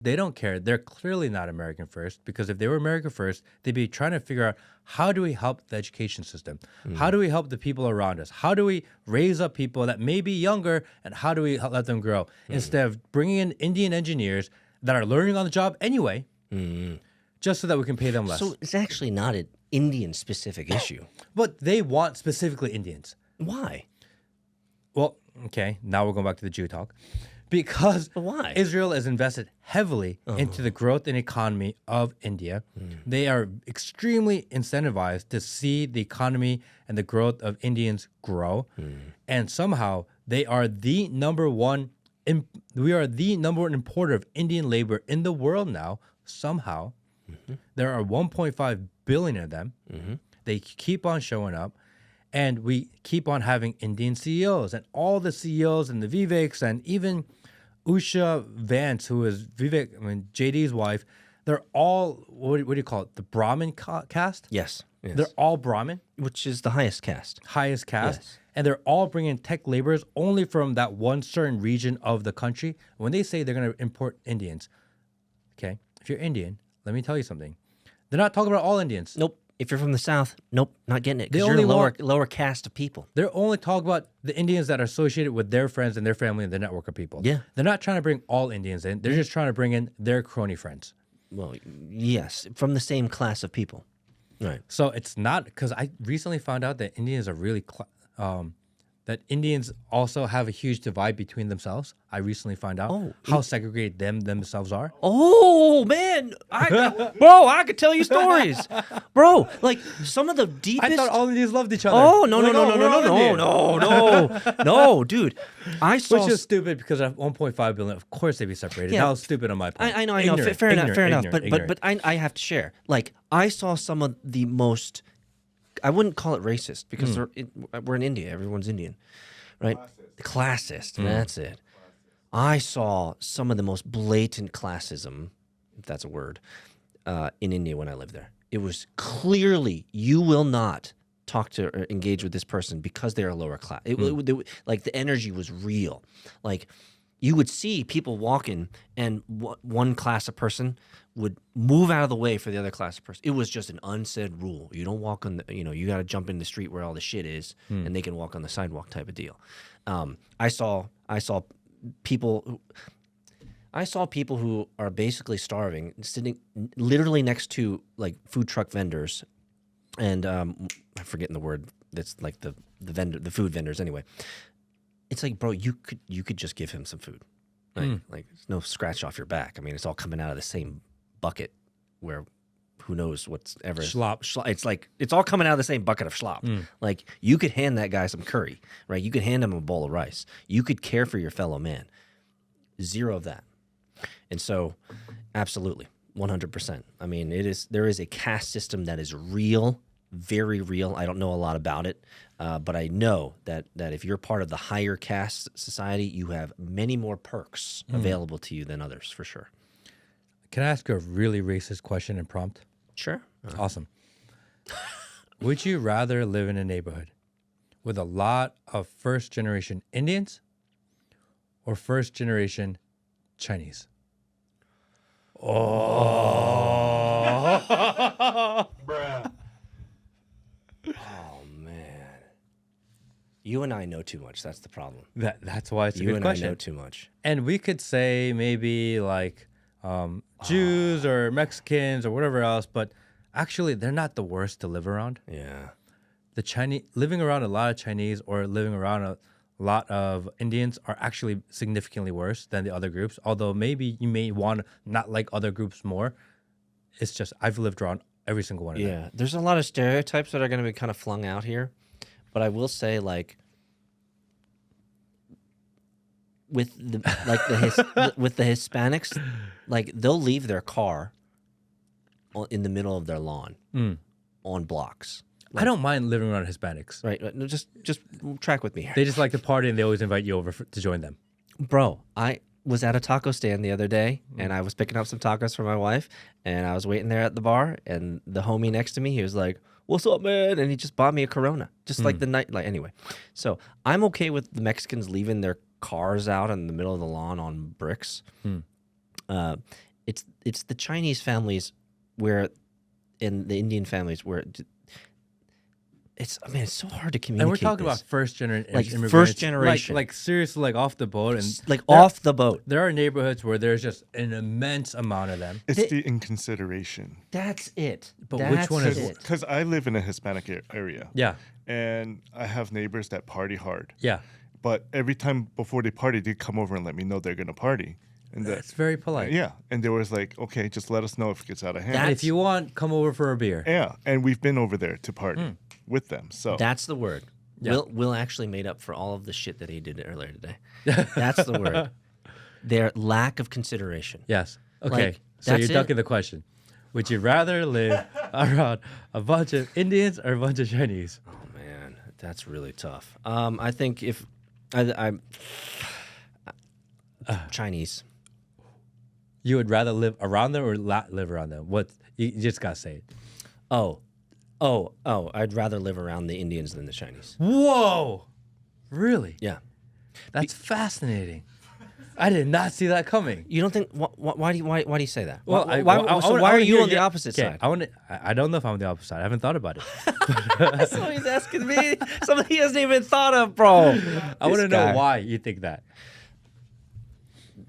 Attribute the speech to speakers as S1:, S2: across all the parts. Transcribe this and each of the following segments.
S1: They don't care. They're clearly not American first, because if they were American first, they'd be trying to figure out, how do we help the education system? How do we help the people around us? How do we raise up people that may be younger, and how do we let them grow? Instead of bringing in Indian engineers that are learning on the job anyway, just so that we can pay them less.
S2: So it's actually not an Indian-specific issue.
S1: But they want specifically Indians.
S2: Why?
S1: Well, okay, now we're going back to the Jew talk. Because
S2: why?
S1: Israel is invested heavily into the growth and economy of India. They are extremely incentivized to see the economy and the growth of Indians grow. And somehow they are the number one, we are the number one importer of Indian labor in the world now. Somehow, there are 1.5 billion of them. They keep on showing up. And we keep on having Indian CEOs, and all the CEOs and the Viveks, and even Usha Vance, who is JD's wife, they're all, what do you call it, the Brahmin caste?
S2: Yes.
S1: They're all Brahmin.
S2: Which is the highest caste.
S1: Highest caste.
S2: Yes.
S1: And they're all bringing tech laborers only from that one certain region of the country. When they say they're going to import Indians, okay, if you're Indian, let me tell you something. They're not talking about all Indians.
S2: Nope. If you're from the South, nope, not getting it.
S1: They
S2: Because you're
S1: only
S2: a lower caste of people.
S1: They're only talking about the Indians that are associated with their friends and their family and the network of people.
S2: Yeah.
S1: They're not trying to bring all Indians in. They're just trying to bring in their crony friends.
S2: Well, yes, from the same class of people. Right.
S1: So it's not, because I recently found out that Indians are really, that Indians also have a huge divide between themselves. I recently found out how segregated themselves are.
S2: Oh, man. Bro, I could tell you stories. Bro, like some of the deepest...
S1: I thought all Indians loved each other.
S2: Oh, no, dude. I saw...
S1: Which is stupid, because at 1.5 billion, of course they'd be separated.
S2: Yeah.
S1: That was stupid on my part.
S2: I know. Fair enough. But I have to share. Like, I saw some of the most... I wouldn't call it racist, because we're in India. Everyone's Indian, right? Classist. That's it. I saw some of the most blatant classism, if that's a word, in India when I lived there. It was clearly, you will not talk to or engage with this person because they're a lower class. Like, the energy was real. Like, you would see people walking, and one class of person would move out of the way for the other class of person. It was just an unsaid rule. You don't walk on the, you got to jump in the street where all the shit is, and they can walk on the sidewalk type of deal. I saw people who are basically starving, sitting literally next to like food truck vendors, and I'm forgetting the word. That's like the food vendors anyway. It's like, bro, you could just give him some food, right? Like, there's no scratch off your back. I mean, it's all coming out of the same bucket, where who knows what's ever
S1: Schlop.
S2: It's like it's all coming out of the same bucket of schlop. Like, you could hand that guy some curry, right? You could hand him a bowl of rice. You could care for your fellow man. Zero of that. And so, absolutely, 100%. I mean, there is a caste system that is real. Very real. I don't know a lot about it, but I know that if you're part of the higher caste society, you have many more perks available to you than others, for sure.
S1: Can I ask you a really racist question and prompt?
S2: Sure.
S1: Awesome. Would you rather live in a neighborhood with a lot of first-generation Indians or first-generation Chinese?
S3: Bruh.
S2: Oh, man. You and I know too much. That's the problem.
S1: That's why it's a
S2: You
S1: good
S2: and
S1: question.
S2: I know too much.
S1: And we could say maybe like Jews or Mexicans or whatever else, but actually they're not the worst to live around.
S2: Yeah.
S1: The Chinese, living around a lot of Chinese or living around a lot of Indians are actually significantly worse than the other groups. Although maybe you may want to not like other groups more. It's just, I've lived around every single one of them.
S2: Yeah. There's a lot of stereotypes that are going to be kind of flung out here. But I will say, like, with the Hispanics, like, they'll leave their car in the middle of their lawn on blocks.
S1: I don't mind living around Hispanics.
S2: Right. No, just track with me here.
S1: They just like to party and they always invite you over to join them.
S2: Bro, I was at a taco stand the other day, and I was picking up some tacos for my wife, and I was waiting there at the bar, and the homie next to me, he was like, "What's up, man?" And he just bought me a Corona, just like the night. Like, anyway, so I'm okay with the Mexicans leaving their cars out in the middle of the lawn on bricks. it's the Chinese families where, and the Indian families where it's so hard to communicate.
S1: And we're talking
S2: this.
S1: about first generation,
S2: Like first generation,
S1: like seriously, like off the boat, and
S2: like off the boat.
S1: There are neighborhoods where there's just an immense amount of them.
S4: It's the inconsideration.
S2: That's it.
S1: But which one is
S2: it?
S4: Because I live in a Hispanic area.
S1: Yeah.
S4: And I have neighbors that party hard.
S1: Yeah.
S4: But every time before they party, they come over and let me know they're going to party. And
S1: that's very polite.
S4: Yeah. And they was like, okay, just let us know if it gets out of hand.
S1: And if you want, come over for a beer.
S4: Yeah. And we've been over there to party with them. So
S2: that's the word.
S1: Yeah.
S2: Will actually made up for all of the shit that he did earlier today. That's the word. Their lack of consideration.
S1: Yes. Okay.
S2: Like,
S1: so you're ducking the question. Would you rather live around a bunch of Indians or a bunch of Chinese?
S2: Oh man, that's really tough. I think if I'm Chinese.
S1: You would rather live around them or not live around them? What you just gotta say it.
S2: Oh, I'd rather live around the Indians than the Chinese.
S1: Whoa, really?
S2: Yeah,
S1: that's fascinating. I did not see that coming.
S2: You don't think? Why do you say that?
S1: Well,
S2: why are you on the opposite side?
S1: I don't know if I'm on the opposite side. I haven't thought about it.
S2: That's what he's asking me. Something he hasn't even thought of, bro.
S1: I want to know why you think that.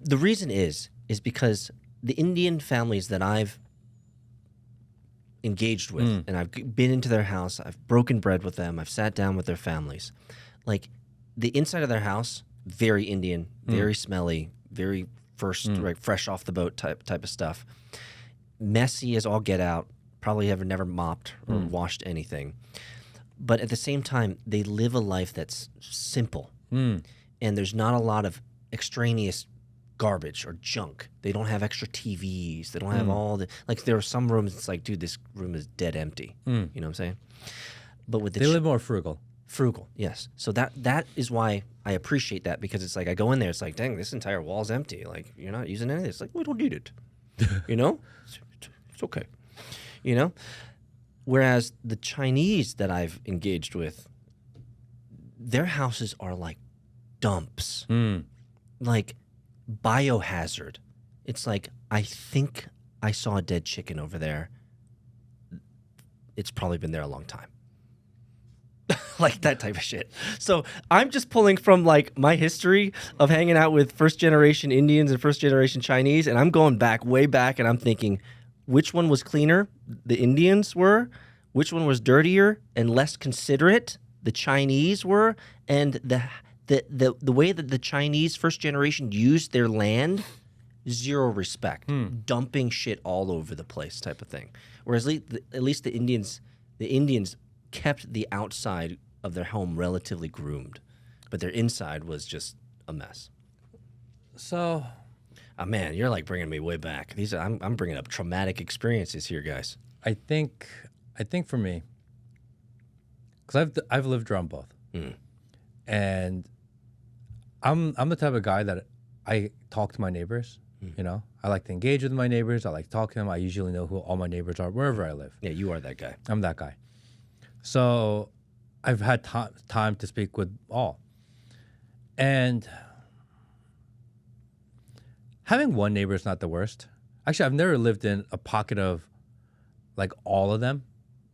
S2: The reason is because the Indian families that I've engaged with, and I've been into their house, I've broken bread with them, I've sat down with their families. Like, the inside of their house, very Indian, very smelly, very fresh off the boat type of stuff. Messy as all get out, probably have never mopped or washed anything. But at the same time, they live a life that's simple. And there's not a lot of extraneous garbage or junk. They don't have extra TVs. They don't have all the, like, there are some rooms, it's like, dude, this room is dead empty. You know what I'm saying? But with
S1: they live more frugal.
S2: Frugal, yes. So that is why I appreciate that, because it's like I go in there, it's like, dang, this entire wall's empty. Like, you're not using any of this. Like, we don't need it. You know? It's okay. You know? Whereas the Chinese that I've engaged with, their houses are like dumps. Like biohazard. It's like, I think I saw a dead chicken over there. It's probably been there a long time. Like that type of shit. So I'm just pulling from like my history of hanging out with first generation Indians and first generation Chinese, and I'm going back, way back, and I'm thinking, which one was cleaner? The Indians were. Which one was dirtier and less considerate? The Chinese were. And the way that the Chinese first generation used their land, zero respect, dumping shit all over the place, type of thing. Whereas at least the Indians kept the outside of their home relatively groomed, but their inside was just a mess.
S1: So,
S2: oh man, you're like bringing me way back. I'm bringing up traumatic experiences here, guys.
S1: I think for me, because I've lived around both, and I'm the type of guy that I talk to my neighbors. You know, I like to engage with my neighbors. I like to talk to them. I usually know who all my neighbors are wherever I live.
S2: Yeah, you are that guy.
S1: I'm that guy. So I've had time to speak with all. And having one neighbor is not the worst. Actually, I've never lived in a pocket of like all of them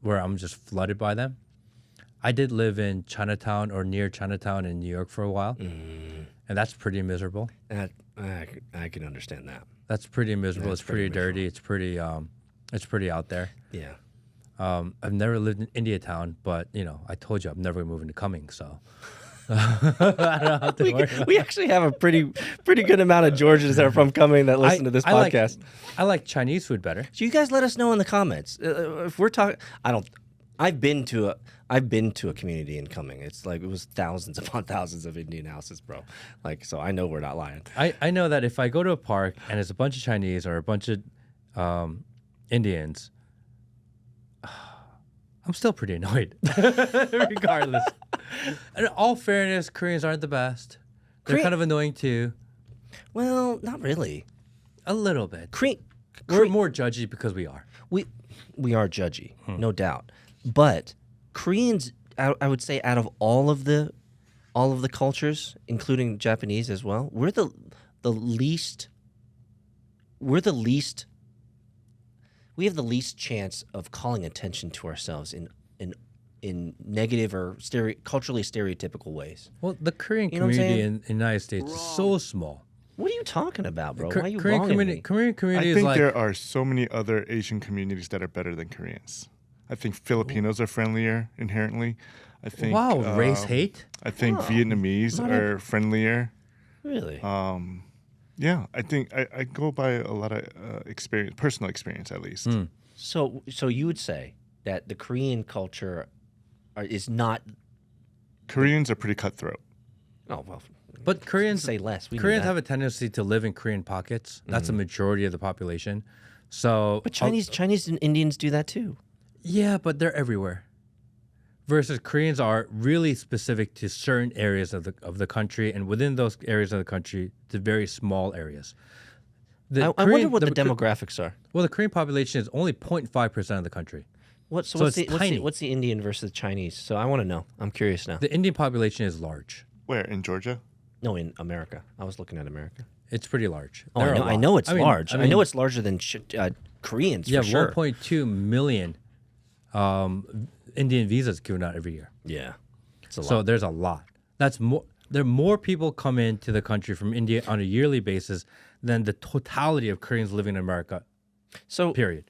S1: where I'm just flooded by them. I did live in Chinatown or near Chinatown in New York for a while. And that's pretty miserable.
S2: I can understand that.
S1: That's pretty miserable. It's pretty dirty. It's pretty out there.
S2: Yeah.
S1: I've never lived in Indiatown, but you know, I told you I'm never moving to Cumming, so
S2: we actually have a pretty good amount of Georgians that are from Cumming that listen to this podcast.
S1: I like Chinese food better.
S2: So you guys let us know in the comments if we're talking. I've been to a community in Cumming. It's like it was thousands upon thousands of Indian houses, bro. Like, so I know we're not lying.
S1: I know that if I go to a park and there's a bunch of Chinese or a bunch of Indians, I'm still pretty annoyed, regardless. In all fairness, Koreans aren't the best. They're kind of annoying too.
S2: Well, not really.
S1: A little bit.
S2: We're
S1: more judgy because we are.
S2: We are judgy, no doubt. But Koreans, I would say, out of all of the cultures, including Japanese as well, we're the least we're the least. We have the least chance of calling attention to ourselves in negative or culturally stereotypical ways.
S1: Well, the Korean
S2: You know what I'm
S1: community
S2: saying?
S1: in the United States is so small.
S2: What are you talking about, bro? Why are you
S1: Korean
S2: wronging
S1: community,
S2: me?
S1: Korean
S4: I
S1: community is
S4: think
S1: like
S4: there are so many other Asian communities that are better than Koreans. I think Filipinos are friendlier inherently. I think
S1: wow, race hate.
S4: I think Vietnamese are friendlier.
S2: Really?
S4: Yeah, I think I go by a lot of experience, personal experience at least.
S2: So you would say that the Korean culture is not.
S4: Koreans are pretty cutthroat.
S2: Oh well.
S1: But Koreans
S2: Say less. We knew
S1: Koreans
S2: that.
S1: have a tendency to live in Korean pockets. That's a majority of the population. So,
S2: But Chinese and Indians do that too.
S1: yeah, but they're everywhere. Versus Koreans are really specific to certain areas of the country, and within those areas of the country, to very small areas.
S2: I wonder what the demographics are.
S1: Well, the Korean population is only 0.5% of the country.
S2: What's
S1: it's tiny.
S2: the Indian versus Chinese? So I want to know. I'm curious now.
S1: The Indian population is large.
S4: Where in Georgia?
S2: No, in America. I was looking at America.
S1: It's pretty large.
S2: Oh,
S1: There are a
S2: I
S1: lot.
S2: know it's
S1: I mean-
S2: large. I
S1: mean,
S2: know it's larger than Koreans
S1: Yeah,
S2: for sure.
S1: 1.2 million Indian visas given out every year.
S2: Yeah, it's a lot.
S1: So there's a lot. That's more. There are more people come into the country from India on a yearly basis than the totality of Koreans living in America.
S2: So
S1: Period.